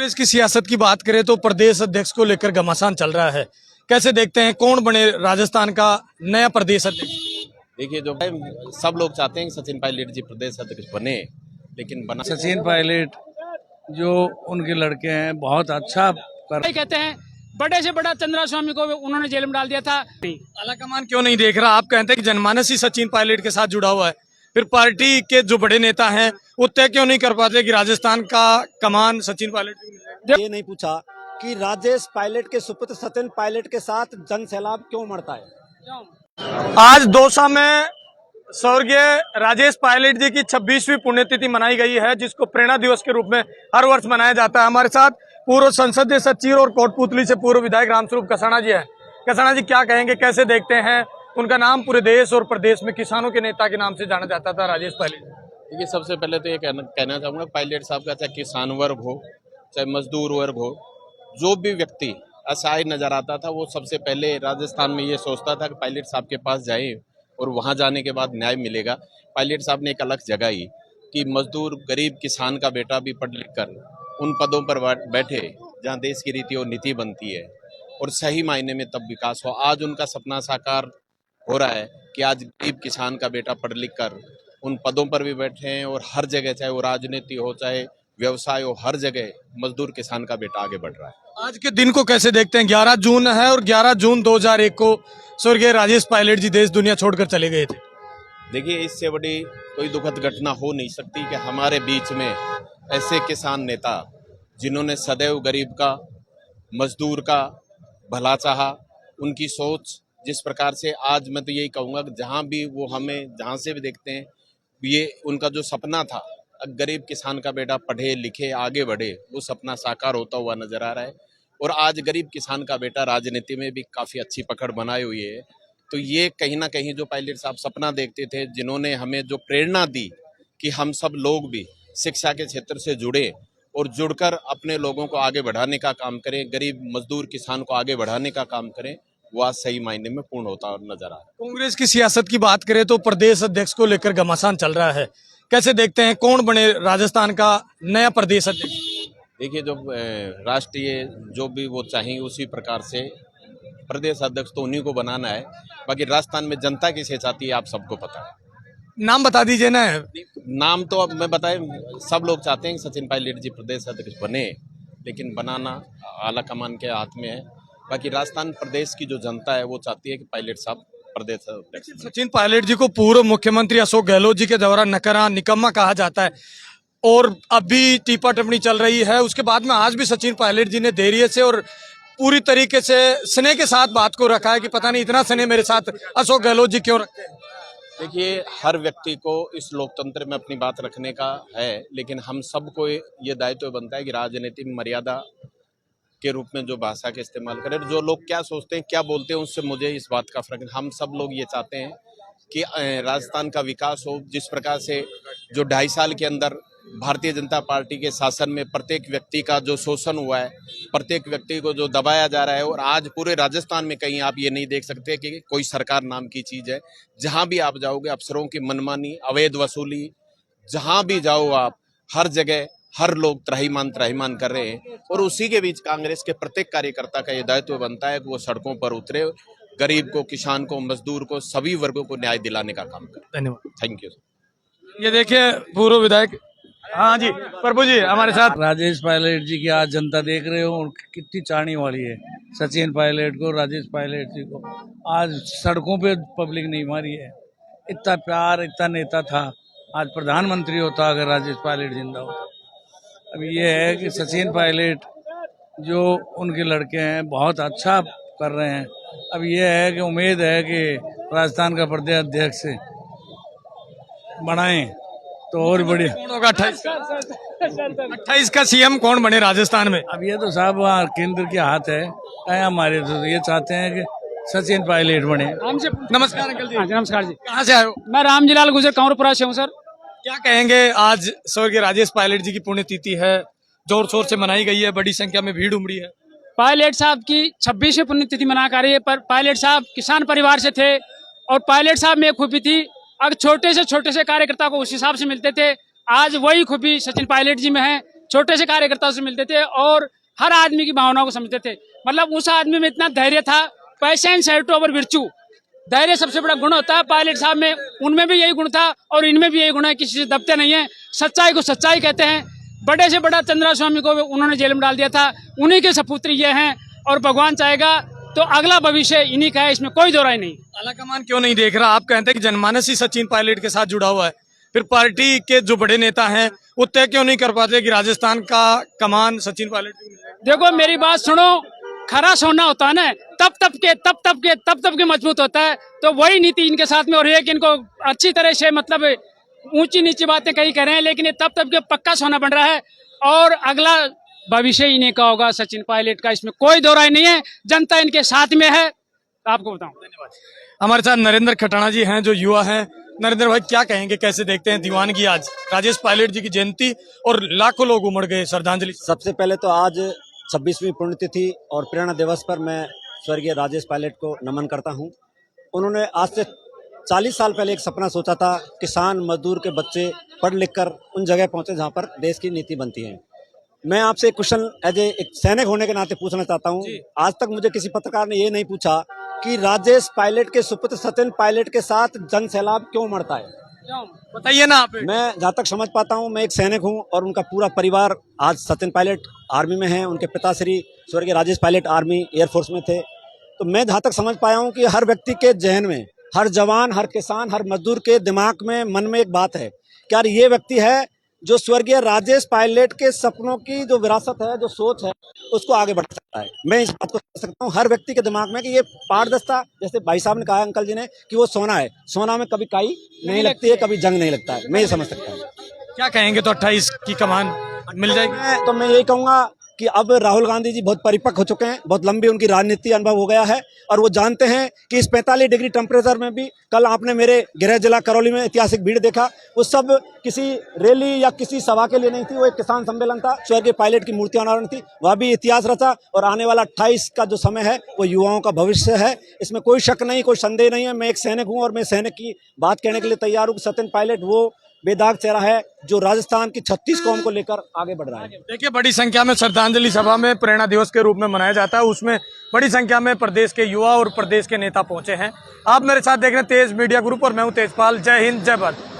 कांग्रेस की सियासत की बात करें तो प्रदेश अध्यक्ष को लेकर घमासान चल रहा है। कैसे देखते हैं, कौन बने राजस्थान का नया प्रदेश अध्यक्ष? देखिए, जो सब लोग चाहते हैं कि सचिन पायलट जी प्रदेश अध्यक्ष बने, लेकिन बना सचिन पायलट जो उनके लड़के हैं बहुत अच्छा कर कहते हैं। बड़े से बड़ा चंद्रा स्वामी को उन्होंने जेल में डाल दिया था। आलाकमान क्यों नहीं देख रहा? आप कहते हैं कि जनमानस ही सचिन पायलट के साथ जुड़ा हुआ है, फिर पार्टी के जो बड़े नेता हैं वो तय क्यों नहीं कर पाते कि राजस्थान का कमान सचिन पायलट को मिलेगा? ये नहीं पूछा कि राजेश पायलट के सुपुत्र सचिन पायलट के साथ जन सैलाब क्यों मरता है। आज दौसा में स्वर्गीय राजेश पायलट जी की 26वीं पुण्यतिथि मनाई गई है, जिसको प्रेरणा दिवस के रूप में हर वर्ष मनाया जाता है। हमारे साथ पूर्व संसदीय सचिव और कोटपुतली से पूर्व विधायक रामस्वरूप कसाना जी है। कसाना जी, क्या कहेंगे, कैसे देखते हैं? उनका नाम पूरे देश और प्रदेश में किसानों के नेता के नाम से जाना जाता था, राजेश पायलट। देखिए, सबसे पहले तो ये कहना चाहूँगा, पायलट साहब का चाहे किसान वर्ग हो, चाहे मजदूर वर्ग हो, जो भी व्यक्ति असहाय नजर आता था, वो सबसे पहले राजस्थान में ये सोचता था कि पायलट साहब के पास जाएं और वहाँ जाने के बाद न्याय मिलेगा। पायलट साहब ने एक अलग जगाई कि मजदूर गरीब किसान का बेटा भी पढ़ लिख कर उन पदों पर बैठे जहाँ देश की रीति और नीति बनती है और सही मायने में तब विकास हो। आज उनका सपना साकार हो रहा है कि आज गरीब किसान का बेटा पढ़ लिख कर उन पदों पर भी बैठे हैं और हर जगह, चाहे वो राजनीति हो चाहे व्यवसाय हो, हर जगह मजदूर किसान का बेटा आगे बढ़ रहा है। आज के दिन को कैसे देखते हैं? 11 जून है और 11 जून 2001 को स्वर्गीय राजेश पायलट जी देश दुनिया छोड़कर चले गए थे। देखिए, इससे बड़ी कोई दुखद घटना हो नहीं सकती कि हमारे बीच में ऐसे किसान नेता जिन्होंने सदैव गरीब का, मजदूर का भला चाहा, उनकी सोच जिस प्रकार से, आज मैं तो यही कहूँगा कि जहाँ भी वो हमें जहाँ से भी देखते हैं, ये उनका जो सपना था गरीब किसान का बेटा पढ़े लिखे आगे बढ़े, वो सपना साकार होता हुआ नजर आ रहा है। और आज गरीब किसान का बेटा राजनीति में भी काफ़ी अच्छी पकड़ बनाए हुई है। तो ये कहीं ना कहीं जो पायलट साहब सपना देखते थे, जिन्होंने हमें जो प्रेरणा दी कि हम सब लोग भी शिक्षा के क्षेत्र से जुड़े और जुड़कर अपने लोगों को आगे बढ़ाने का काम करें, गरीब मजदूर किसान को आगे बढ़ाने का काम करें, वो आज सही मायने में पूर्ण होता नजर आ रहा है। कांग्रेस की सियासत की बात करें तो प्रदेश अध्यक्ष को लेकर घमासान चल रहा है। कैसे देखते हैं, कौन बने राजस्थान का नया प्रदेश अध्यक्ष? देखिए, जो राष्ट्रीय जो भी वो चाहें उसी प्रकार से प्रदेश अध्यक्ष तो उन्हीं को बनाना है। बाकी राजस्थान में जनता किसे चाहती है आप सबको पता है। नाम बता दीजिए ना। नाम तो अब मैं बताए, सब लोग चाहते हैं कि सचिन पायलट जी प्रदेश अध्यक्ष बने, लेकिन बनाना आला कमान के हाथ में है। बाकी राजस्थान प्रदेश की जो जनता है वो चाहती है कि पायलट साहब प्रदेश अध्यक्ष। सचिन पायलट जी को पूर्व मुख्यमंत्री अशोक गहलोत जी के द्वारा नकरा निकम्मा कहा जाता है और अभी टीपा टिप्पणी चल रही है। उसके बाद में आज भी सचिन पायलट जी ने धैर्य से और पूरी तरीके से स्नेह के साथ बात को रखा है कि पता नहीं इतना स्नेह मेरे साथ अशोक गहलोत जी क्यों रखते हैं। देखिए, हर व्यक्ति को इस लोकतंत्र में अपनी बात रखने का है, लेकिन हम सबको ये दायित्व बनता है कि राजनीति में मर्यादा के रूप में जो भाषा के इस्तेमाल करें। जो लोग क्या सोचते हैं, क्या बोलते हैं, उससे मुझे इस बात का फर्क। हम सब लोग ये चाहते हैं कि राजस्थान का विकास हो। जिस प्रकार से जो 2.5 साल के अंदर भारतीय जनता पार्टी के शासन में प्रत्येक व्यक्ति का जो शोषण हुआ है, प्रत्येक व्यक्ति को जो दबाया जा रहा है, और आज पूरे राजस्थान में कहीं आप ये नहीं देख सकते कि कोई सरकार नाम की चीज़ है। जहाँ भी आप जाओगे अफसरों की मनमानी, अवैध वसूली, जहाँ भी जाओ आप, हर जगह हर लोग त्राहिमाम कर रहे हैं। और उसी के बीच कांग्रेस के प्रत्येक कार्यकर्ता का ये दायित्व बनता है कि वो सड़कों पर उतरे, गरीब को, किसान को, मजदूर को, सभी वर्गों को न्याय दिलाने का काम करे। धन्यवाद। Thank you. ये देखिए पूर्व विधायक, हाँ जी प्रभु जी हमारे साथ। राजेश पायलट जी की आज जनता देख रहे हो कितनी चाहने वाली है सचिन पायलट को, राजेश पायलट जी को। आज सड़कों पे पब्लिक नहीं मारी है। इतना प्यार, इतना नेता था, आज प्रधानमंत्री होता अगर राजेश पायलट जिंदा होता। अब ये है कि सचिन पायलट जो उनके लड़के हैं बहुत अच्छा कर रहे हैं। अब ये है कि उम्मीद है कि राजस्थान का प्रदेश अध्यक्ष बनाएं तो और बढ़िया। कौन होगा 28 का सीएम कौन बने राजस्थान में? अब ये तो साहब वहाँ केंद्र के हाथ है। हमारे तो ये चाहते हैं कि सचिन पायलट बने। हमसे नमस्कार अंकल जी। हाँ जी, नमस्कार जी। कहाँ से आए हो? मैं रामजीलाल गुजर कांवरपुरा से हूँ सर। क्या कहेंगे, आज स्वर्गीय राजेश पायलट जी की पुण्यतिथि है, जोर शोर से मनाई गई है, बड़ी संख्या में भीड़ उमड़ी है। पायलट साहब की 26वीं पुण्यतिथि मना कर रही है। पर पायलट साहब किसान परिवार से थे और पायलट साहब में एक खूबी थी, अगर छोटे से कार्यकर्ता को उस हिसाब से मिलते थे। आज वही खूबी सचिन पायलट जी में है छोटे से कार्यकर्ताओं से मिलते थे और हर आदमी की भावनाओं को समझते थे। मतलब उस आदमी में इतना धैर्य था, पैशेंस हेल्ट ओवर विर्चू, धैर्य सबसे बड़ा गुण होता है। पायलट साहब में उनमें भी यही गुण था और इनमें भी यही गुण है, किसी से दबते नहीं है, सच्चाई को सच्चाई कहते हैं। बड़े से बड़ा चंद्रा स्वामी को उन्होंने जेल में डाल दिया था, उन्हीं के सपूत्र ये हैं और भगवान चाहेगा तो अगला भविष्य इन्हीं का है, इसमें कोई दो राय नहीं। आलाकमान क्यों नहीं देख रहा? आप कहते हैं कि जनमानस ही सचिन पायलट के साथ जुड़ा हुआ है, फिर पार्टी के जो बड़े नेता हैं वो तय क्यों नहीं कर पाते कि राजस्थान का कमान सचिन पायलट को मिले? देखो मेरी बात सुनो, खरा सोना होता है ना, तब के मजबूत होता है। तो वही नीति इनके साथ में हो रही है कि इनको अच्छी तरह से मतलब ऊंची नीची बातें कहीं कर रहे हैं, लेकिन ये तब के पक्का सोना बन रहा है और अगला भविष्य इन्हीं का होगा, सचिन पायलट का, इसमें कोई दो राय नहीं है। जनता इनके साथ में है, आपको बताऊं। धन्यवाद। हमारे साथ नरेंद्र खटाना जी हैं जो युवा हैं। नरेंद्र भाई क्या कहेंगे, कैसे देखते हैं दीवानगी आज राजेश पायलट जी की जयंती और लाखों लोग उमड़ गए श्रद्धांजलि? सबसे पहले तो आज 26वीं पुण्यतिथि और प्रेरणा दिवस पर मैं स्वर्गीय राजेश पायलट को नमन करता हूं। उन्होंने आज से 40 साल पहले एक सपना सोचा था, किसान मजदूर के बच्चे पढ़ लिख कर उन जगह पहुंचे जहां पर देश की नीति बनती है। मैं आपसे एक क्वेश्चन एज एक सैनिक होने के नाते पूछना चाहता हूं। आज तक मुझे किसी पत्रकार ने ये नहीं पूछा कि राजेश पायलट के सुपुत्र सचिन पायलट के साथ जन सैलाब क्यों मरता है। बताइए ना आप। मैं जहाँ तक समझ पाता हूँ, मैं एक सैनिक हूँ और उनका पूरा परिवार आज सचिन पायलट आर्मी में है। उनके पिता श्री स्वर्गीय राजेश पायलट आर्मी एयरफोर्स में थे। तो मैं जहाँ तक समझ पाया हूँ कि हर व्यक्ति के जहन में, हर जवान, हर किसान, हर मजदूर के दिमाग में, मन में एक बात है कि यार ये व्यक्ति है जो स्वर्गीय राजेश पायलट के सपनों की जो विरासत है, जो सोच है, उसको आगे बढ़ा सकता है। मैं इस बात को समझ सकता हूँ हर व्यक्ति के दिमाग में कि ये पारदर्शिता, जैसे भाई साहब ने कहा, अंकल जी ने, कि वो सोना है, सोना में कभी काई नहीं लगती है, कभी जंग नहीं लगता है। मैं ये समझ सकता हूँ। क्या कहेंगे, तो 28 की कमान मिल जाएगी? तो मैं यही कहूँगा कि अब राहुल गांधी जी बहुत परिपक्व हो चुके हैं, बहुत लंबी उनकी राजनीति अनुभव हो गया है और वो जानते हैं कि इस 45 डिग्री टेम्परेचर में भी, कल आपने मेरे गृह जिला करौली में ऐतिहासिक भीड़ देखा, वो सब किसी रैली या किसी सभा के लिए नहीं थी, वो एक किसान सम्मेलन था। स्वर्गीय पायलट की मूर्ति अनावरण थी, वह भी इतिहास रचा और आने वाला 28 का जो समय है वो युवाओं का भविष्य है, इसमें कोई शक नहीं, कोई संदेह नहीं है। मैं एक सैनिक हूँ और मैं सैनिक की बात कहने के लिए तैयार हूँ। सचिन पायलट वो बेदाग चेहरा है जो राजस्थान की 36 कौम को लेकर आगे बढ़ रहा है। देखिए, बड़ी संख्या में श्रद्धांजलि सभा में प्रेरणा दिवस के रूप में मनाया जाता है, उसमें बड़ी संख्या में प्रदेश के युवा और प्रदेश के नेता पहुंचे हैं। आप मेरे साथ देख रहे हैं तेज मीडिया ग्रुप और मैं हूं तेजपाल। जय हिंद, जय भारत।